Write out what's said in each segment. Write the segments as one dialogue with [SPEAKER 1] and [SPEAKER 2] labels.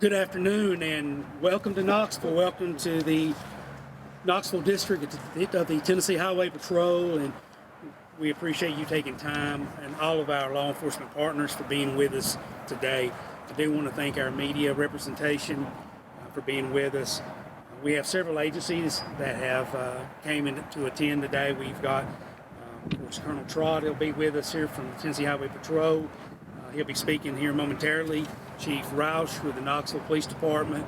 [SPEAKER 1] Good afternoon and welcome to Knoxville. Welcome to the Knoxville District of the Tennessee Highway Patrol, and we appreciate you taking time and all of our law enforcement partners for being with us today. I do want to thank our media representation for being with us. We have several agencies that have came in to attend today. We've got, of course, Colonel Trott. He'll be with us here from the Tennessee Highway Patrol. He'll be speaking here momentarily. Chief Roush with the Knoxville Police Department.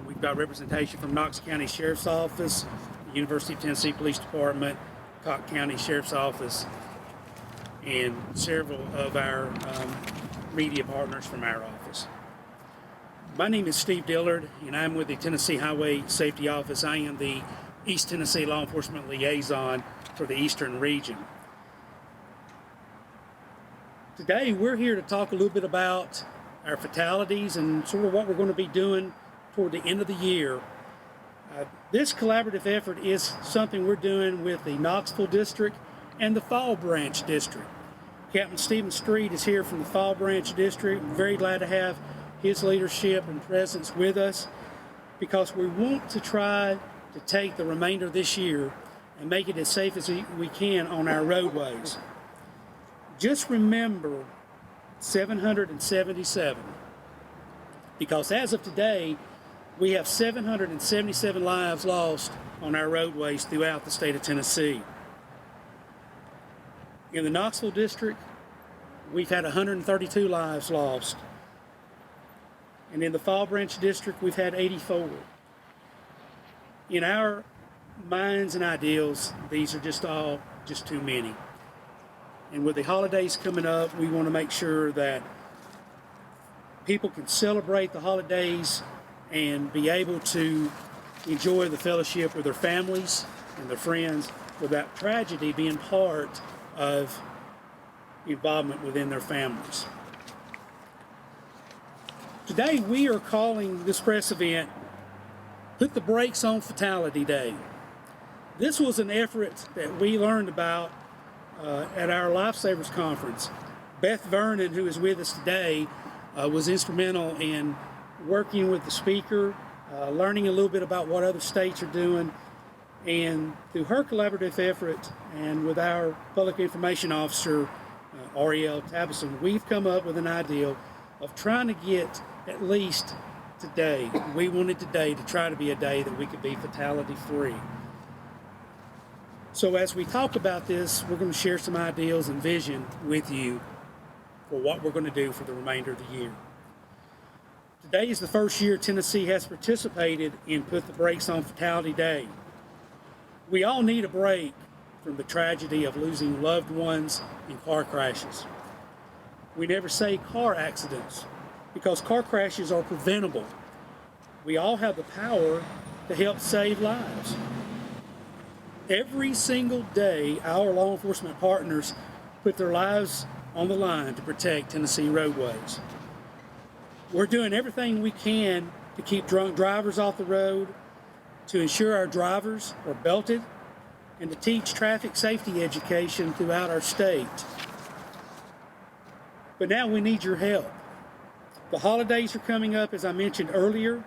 [SPEAKER 1] We've got representation from Knox County Sheriff's Office, the University of Tennessee Police Department, Cocke County Sheriff's Office, and several of our media partners from our office. My name is Steve Dillard, and I'm with the Tennessee Highway Safety Office. I am the East Tennessee Law Enforcement Liaison for the Eastern Region. Today, we're here to talk a little bit about our fatalities and sort of what we're going to be doing toward the end of the year. This collaborative effort is something we're doing with the Knoxville District and the Fall Branch District. Captain Stephen Street is here from the Fall Branch District. I'm very glad to have his leadership and presence with us because we want to try to take the remainder of this year and make it as safe as we can on our roadways. Just remember 777, because as of today, we have 777 lives lost on our roadways throughout the state of Tennessee. In the Knoxville District, we've had 132 lives lost. And in the Fall Branch District, we've had 84. In our minds and ideals, these are just too many. And with the holidays coming up, we want to make sure that people can celebrate the holidays and be able to enjoy the fellowship with their families and their friends without tragedy being part of involvement within their families. Today, we are calling this press event Put the Brakes on Fatality Day. This was an effort that we learned about at our Lifesavers Conference. Beth Vernon, who is with us today, was instrumental in working with the speaker, learning a little bit about what other states are doing, and through her collaborative effort and with our Public Information Officer, Ariel Tabison, we've come up with an idea of trying to get at least today. We wanted today to try to be a day that we could be fatality-free. So as we talk about this, we're going to share some ideas and vision with you for what we're going to do for the remainder of the year. Today is the first year Tennessee has participated in Put the Brakes on Fatality Day. We all need a break from the tragedy of losing loved ones in car crashes. We never say car accidents because car crashes are preventable. We all have the power to help save lives. Every single day, our law enforcement partners put their lives on the line to protect Tennessee roadways. We're doing everything we can to keep drunk drivers off the road, to ensure our drivers are belted, and to teach traffic safety education throughout our state. But now we need your help. The holidays are coming up, as I mentioned earlier,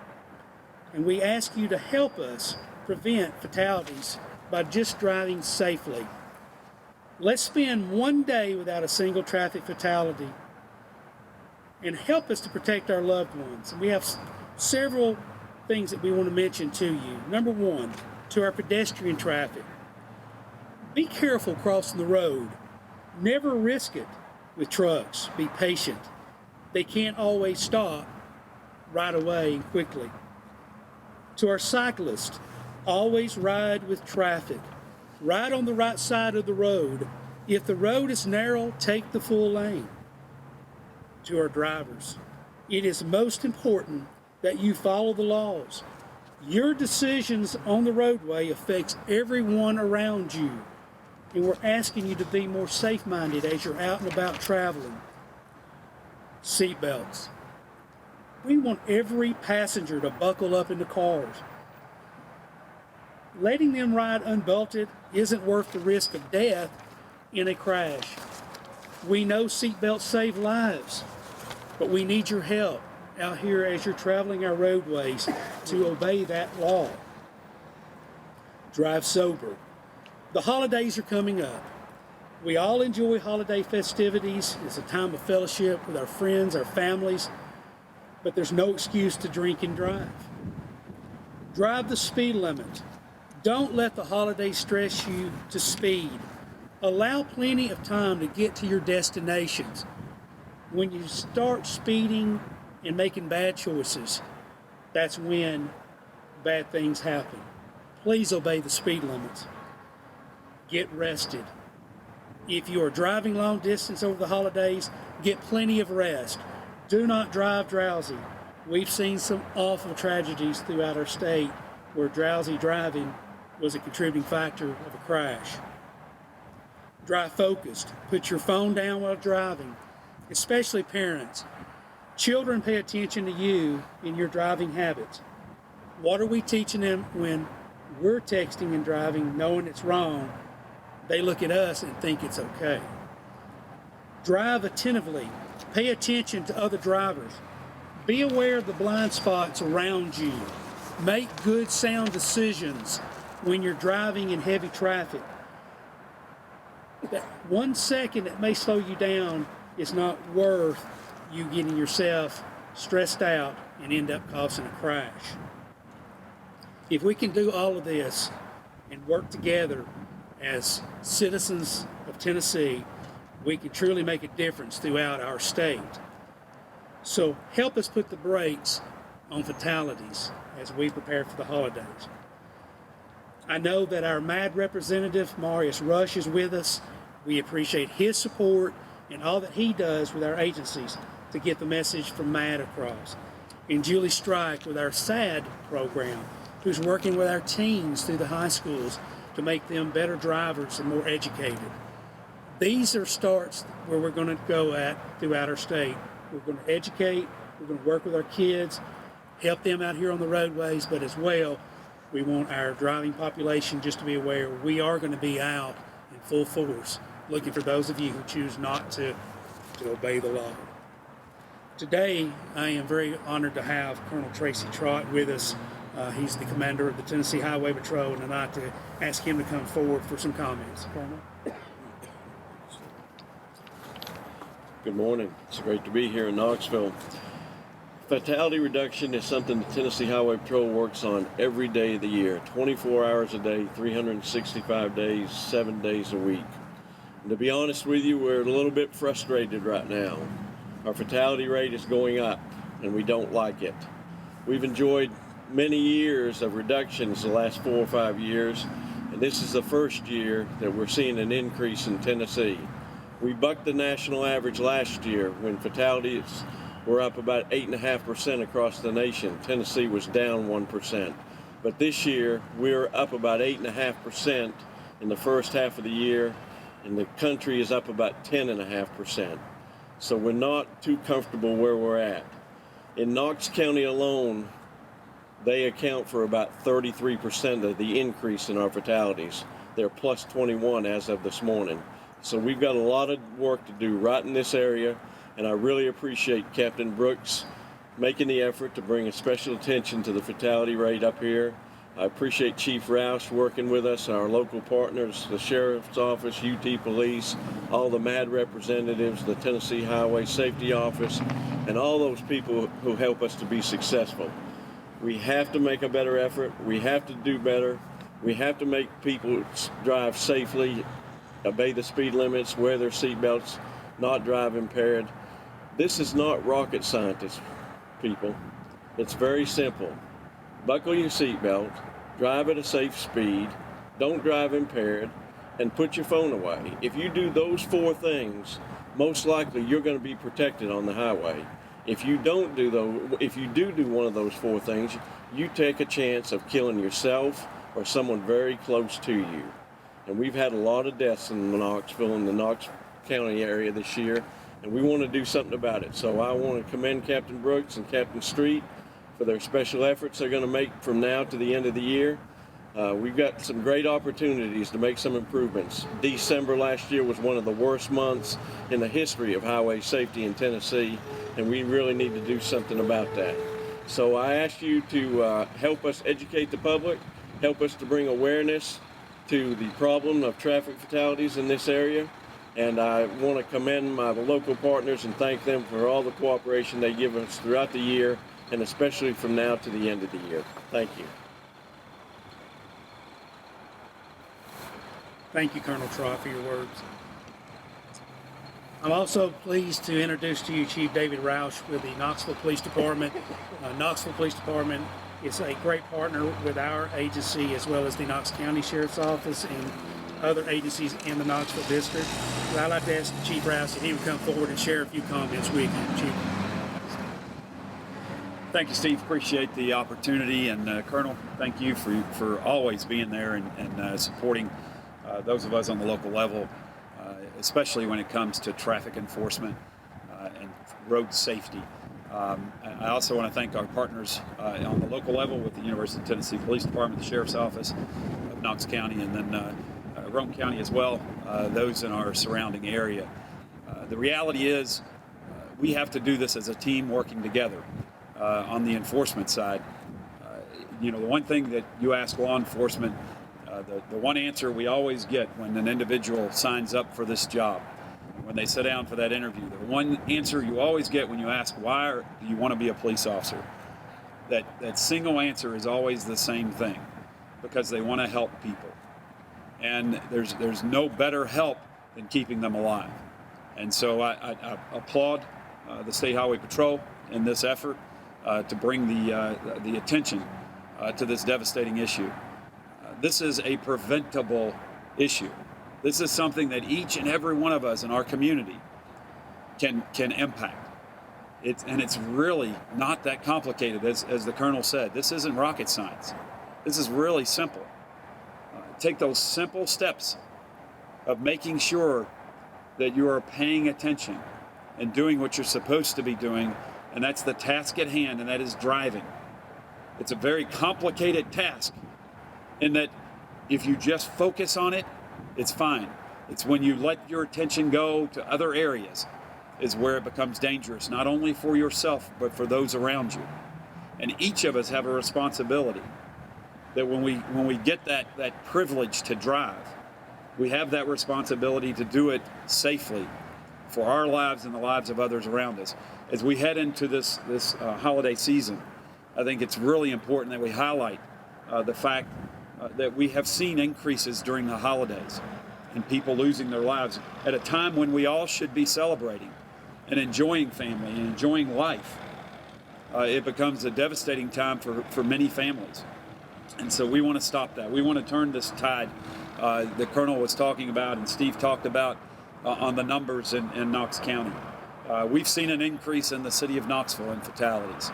[SPEAKER 1] and we ask you to help us prevent fatalities by just driving safely. Let's spend one day without a single traffic fatality and help us to protect our loved ones. And we have several things that we want to mention to you. Number one, to our pedestrian traffic. Be careful crossing the road. Never risk it with trucks. Be patient. They can't always stop right away and quickly. To our cyclists, always ride with traffic. Ride on the right side of the road. If the road is narrow, take the full lane. To our drivers, it is most important that you follow the laws. Your decisions on the roadway affects everyone around you, and we're asking you to be more safe-minded as you're out and about traveling. Seatbelts. We want every passenger to buckle up in the cars. Letting them ride unbelted isn't worth the risk of death in a crash. We know seatbelts save lives, but we need your help out here as you're traveling our roadways to obey that law. Drive sober. The holidays are coming up. We all enjoy holiday festivities. It's a time of fellowship with our friends, our families, but there's no excuse to drink and drive. Drive the speed limit. Don't let the holidays stress you to speed. Allow plenty of time to get to your destinations. When you start speeding and making bad choices, that's when bad things happen. Please obey the speed limits. Get rested. If you are driving long distance over the holidays, get plenty of rest. Do not drive drowsy. We've seen some awful tragedies throughout our state where drowsy driving was a contributing factor of a crash. Drive focused. Put your phone down while driving, especially parents. Children pay attention to you in your driving habits. What are we teaching them when we're texting and driving knowing it's wrong? They look at us and think it's okay. Drive attentively. Pay attention to other drivers. Be aware of the blind spots around you. Make good, sound decisions when you're driving in heavy traffic. That 1 second that may slow you down is not worth you getting yourself stressed out and end up causing a crash. If we can do all of this and work together as citizens of Tennessee, we can truly make a difference throughout our state. So help us put the brakes on fatalities as we prepare for the holidays. I know that our MAD representative, Marius Rush, is with us. We appreciate his support and all that he does with our agencies to get the message from MAD across. And Julie Strike with our SAD program, who's working with our teens through the high schools to make them better drivers and more educated. These are starts where we're going to go at throughout our state. We're going to educate, we're going to work with our kids, help them out here on the roadways, but as well, we want our driving population just to be aware we are going to be out in full force, looking for those of you who choose not to obey the law. Today, I am very honored to have Colonel Tracy Trott with us. He's the commander of the Tennessee Highway Patrol, and I'd like to ask him to come forward for some comments. Colonel?
[SPEAKER 2] Good morning. It's great to be here in Knoxville. Fatality reduction is something the Tennessee Highway Patrol works on every day of the year, 24 hours a day, 365 days, 7 days a week. And to be honest with you, we're a little bit frustrated right now. Our fatality rate is going up, and we don't like it. We've enjoyed many years of reductions the last 4 or 5 years, and this is the first year that we're seeing an increase in Tennessee. We bucked the national average last year when fatalities were up about 8.5% across the nation. Tennessee was down 1%. But this year, we're up about 8.5% in the first half of the year, and the country is up about 10.5%. So we're not too comfortable where we're at. In Knox County alone, they account for about 33% of the increase in our fatalities. They're plus 21 as of this morning. So we've got a lot of work to do right in this area, and I really appreciate Captain Brooks making the effort to bring a special attention to the fatality rate up here. I appreciate Chief Roush working with us, our local partners, the Sheriff's Office, UT Police, all the MAD representatives, the Tennessee Highway Safety Office, and all those people who help us to be successful. We have to make a better effort. We have to do better. We have to make people drive safely, obey the speed limits, wear their seatbelts, not drive impaired. This is not rocket science, people. It's very simple. Buckle your seatbelt, drive at a safe speed, don't drive impaired, and put your phone away. If you do those 4 things, most likely you're going to be protected on the highway. If you don't do those, if you do one of those 4 things, you take a chance of killing yourself or someone very close to you. And we've had a lot of deaths in Knoxville and the Knox County area this year, and we want to do something about it. So I want to commend Captain Brooks and Captain Street for their special efforts they're going to make from now to the end of the year. We've got some great opportunities to make some improvements. December last year was one of the worst months in the history of highway safety in Tennessee, and we really need to do something about that. So I ask you to help us educate the public, help us to bring awareness to the problem of traffic fatalities in this area. And I want to commend my local partners and thank them for all the cooperation they give us throughout the year, and especially from now to the end of the year. Thank you.
[SPEAKER 1] Thank you, Colonel Trott, for your words. I'm also pleased to introduce to you Chief David Roush with the Knoxville Police Department. Knoxville Police Department is a great partner with our agency as well as the Knox County Sheriff's Office and other agencies in the Knoxville District. But I'd like to ask Chief Roush if he would come forward and share a few comments with you, Chief.
[SPEAKER 3] Thank you, Steve. Appreciate the opportunity. And Colonel, thank you for always being there and supporting those of us on the local level, especially when it comes to traffic enforcement and road safety. I also want to thank our partners on the local level with the University of Tennessee Police Department, the Sheriff's Office of Knox County, and then Rome County as well, those in our surrounding area. The reality is we have to do this as a team working together on the enforcement side. The one thing that you ask law enforcement, the one answer we always get when an individual signs up for this job, when they sit down for that interview, the one answer you always get when you ask why do you want to be a police officer, that single answer is always the same thing, because they want to help people. And there's no better help than keeping them alive. And so I applaud the State Highway Patrol in this effort to bring the attention to this devastating issue. This is a preventable issue. This is something that each and every one of us in our community can impact. It's really not that complicated, as the Colonel said. This isn't rocket science. This is really simple. Take those simple steps of making sure that you are paying attention and doing what you're supposed to be doing, and that's the task at hand, and that is driving. It's a very complicated task in that if you just focus on it, it's fine. It's when you let your attention go to other areas is where it becomes dangerous, not only for yourself, but for those around you. And each of us have a responsibility that when we get that privilege to drive, we have that responsibility to do it safely for our lives and the lives of others around us. As we head into this holiday season, I think it's really important that we highlight the fact that we have seen increases during the holidays and people losing their lives at a time when we all should be celebrating and enjoying family and enjoying life. It becomes a devastating time for many families. And so we want to stop that. We want to turn this tide the Colonel was talking about and Steve talked about on the numbers in Knox County. We've seen an increase in the city of Knoxville in fatalities.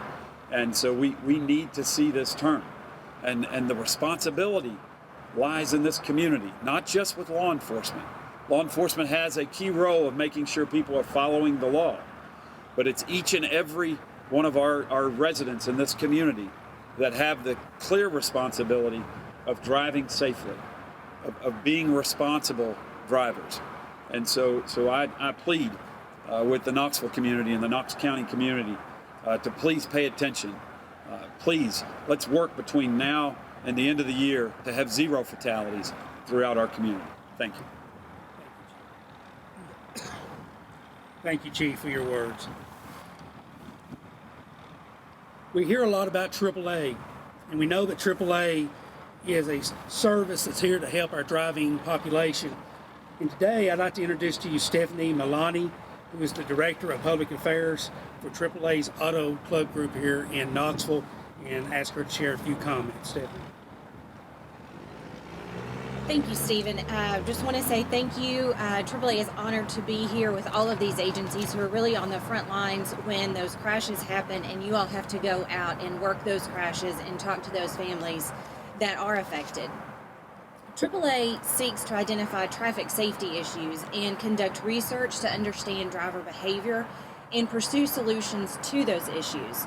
[SPEAKER 3] And so we need to see this turn. And the responsibility lies in this community, not just with law enforcement. Law enforcement has a key role of making sure people are following the law. But it's each and every one of our residents in this community that have the clear responsibility of driving safely, of being responsible drivers. And so I plead with the Knoxville community and the Knox County community to please pay attention. Please, let's work between now and the end of the year to have zero fatalities throughout our community. Thank you.
[SPEAKER 1] Thank you, Chief, for your words. We hear a lot about AAA, and we know that AAA is a service that's here to help our driving population. And today, I'd like to introduce to you Stephanie Milani, who is the Director of Public Affairs for AAA's Auto Club Group here in Knoxville, and ask her to share a few comments. Stephanie.
[SPEAKER 4] Thank you, Stephen. Just want to say thank you. AAA is honored to be here with all of these agencies who are really on the front lines when those crashes happen, and you all have to go out and work those crashes and talk to those families that are affected. AAA seeks to identify traffic safety issues and conduct research to understand driver behavior and pursue solutions to those issues.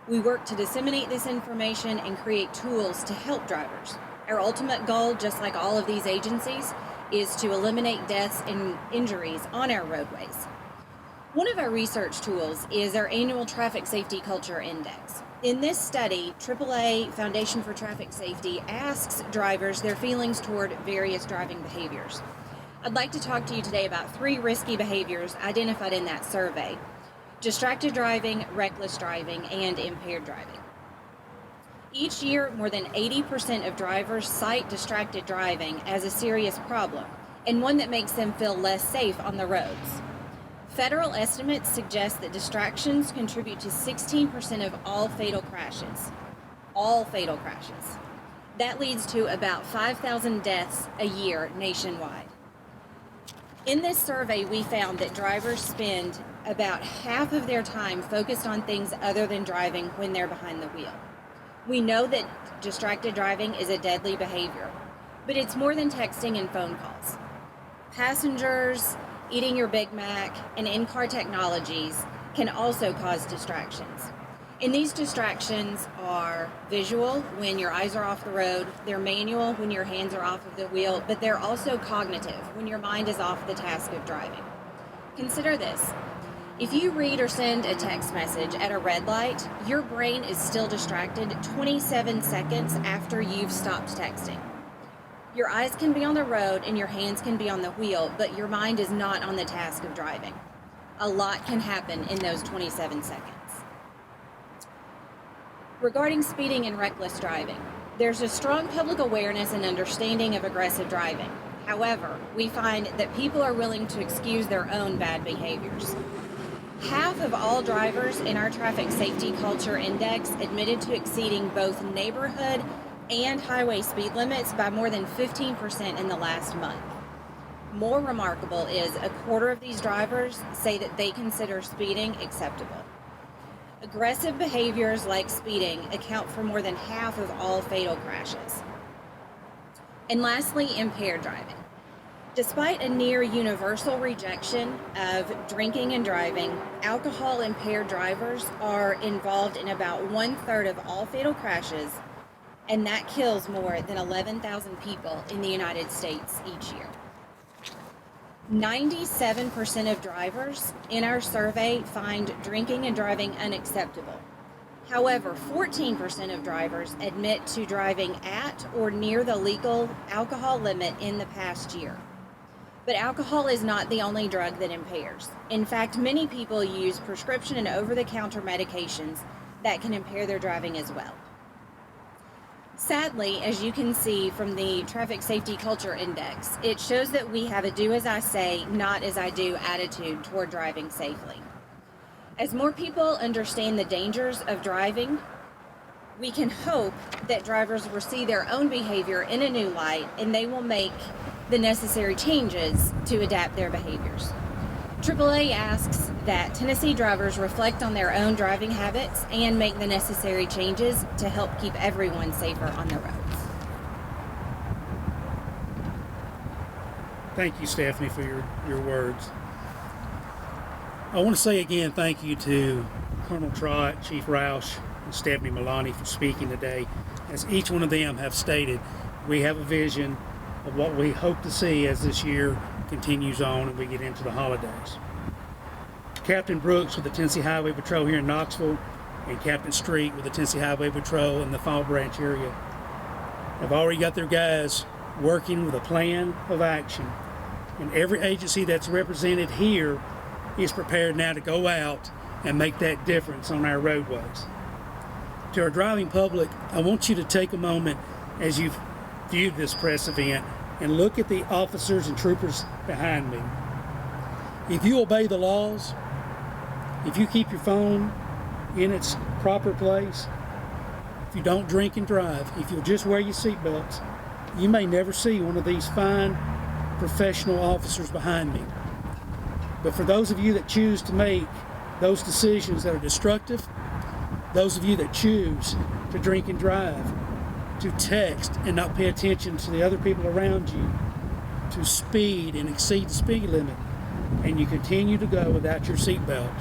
[SPEAKER 4] We work to disseminate this information and create tools to help drivers. Our ultimate goal, just like all of these agencies, is to eliminate deaths and injuries on our roadways. One of our research tools is our annual Traffic Safety Culture Index. In this study, AAA Foundation for Traffic Safety asks drivers their feelings toward various driving behaviors. I'd like to talk to you today about 3 risky behaviors identified in that survey: distracted driving, reckless driving, and impaired driving. Each year, more than 80% of drivers cite distracted driving as a serious problem and one that makes them feel less safe on the roads. Federal estimates suggest that distractions contribute to 16% of all fatal crashes. All fatal crashes. That leads to about 5,000 deaths a year nationwide. In this survey, we found that drivers spend about half of their time focused on things other than driving when they're behind the wheel. We know that distracted driving is a deadly behavior, but it's more than texting and phone calls. Passengers, eating your Big Mac, and in-car technologies can also cause distractions. And these distractions are visual, when your eyes are off the road, they're manual, when your hands are off of the wheel, but they're also cognitive, when your mind is off the task of driving. Consider this. If you read or send a text message at a red light, your brain is still distracted 27 seconds after you've stopped texting. Your eyes can be on the road and your hands can be on the wheel, but your mind is not on the task of driving. A lot can happen in those 27 seconds. Regarding speeding and reckless driving, there's a strong public awareness and understanding of aggressive driving. However, we find that people are willing to excuse their own bad behaviors. Half of all drivers in our Traffic Safety Culture Index admitted to exceeding both neighborhood and highway speed limits by more than 15% in the last month. More remarkable is a quarter of these drivers say that they consider speeding acceptable. Aggressive behaviors like speeding account for more than half of all fatal crashes. And lastly, impaired driving. Despite a near universal rejection of drinking and driving, alcohol-impaired drivers are involved in about 1/3 of all fatal crashes, and that kills more than 11,000 people in the United States each year. 97% of drivers in our survey find drinking and driving unacceptable. However, 14% of drivers admit to driving at or near the legal alcohol limit in the past year. But alcohol is not the only drug that impairs. In fact, many people use prescription and over-the-counter medications that can impair their driving as well. Sadly, as you can see from the Traffic Safety Culture Index, it shows that we have a do as I say, not as I do attitude toward driving safely. As more people understand the dangers of driving, we can hope that drivers will see their own behavior in a new light and they will make the necessary changes to adapt their behaviors. AAA asks that Tennessee drivers reflect on their own driving habits and make the necessary changes to help keep everyone safer on the roads.
[SPEAKER 1] Thank you, Stephanie, for your words. I want to say again thank you to Colonel Trott, Chief Roush, and Stephanie Milani for speaking today. As each one of them have stated, we have a vision of what we hope to see as this year continues on and we get into the holidays. Captain Brooks with the Tennessee Highway Patrol here in Knoxville and Captain Street with the Tennessee Highway Patrol in the Fall Branch area have already got their guys working with a plan of action. And every agency that's represented here is prepared now to go out and make that difference on our roadways. To our driving public, I want you to take a moment as you've viewed this press event and look at the officers and troopers behind me. If you obey the laws, if you keep your phone in its proper place, if you don't drink and drive, if you'll just wear your seatbelts, you may never see one of these fine professional officers behind me. But for those of you that choose to make those decisions that are destructive, those of you that choose to drink and drive, to text and not pay attention to the other people around you, to speed and exceed the speed limit, and you continue to go without your seatbelt,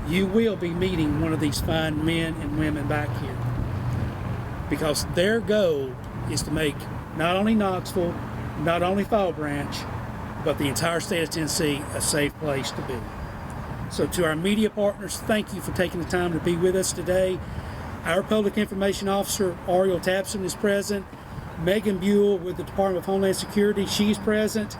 [SPEAKER 1] you will be meeting one of these fine men and women back here. Because their goal is to make not only Knoxville, not only Fall Branch, but the entire state of Tennessee a safe place to be. So to our media partners, thank you for taking the time to be with us today. Our Public Information Officer, Ariel Tapson, is present. Megan Buell with the Department of Homeland Security, she's present.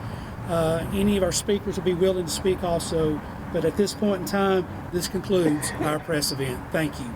[SPEAKER 1] Any of our speakers will be willing to speak also. But at this point in time, this concludes our press event. Thank you.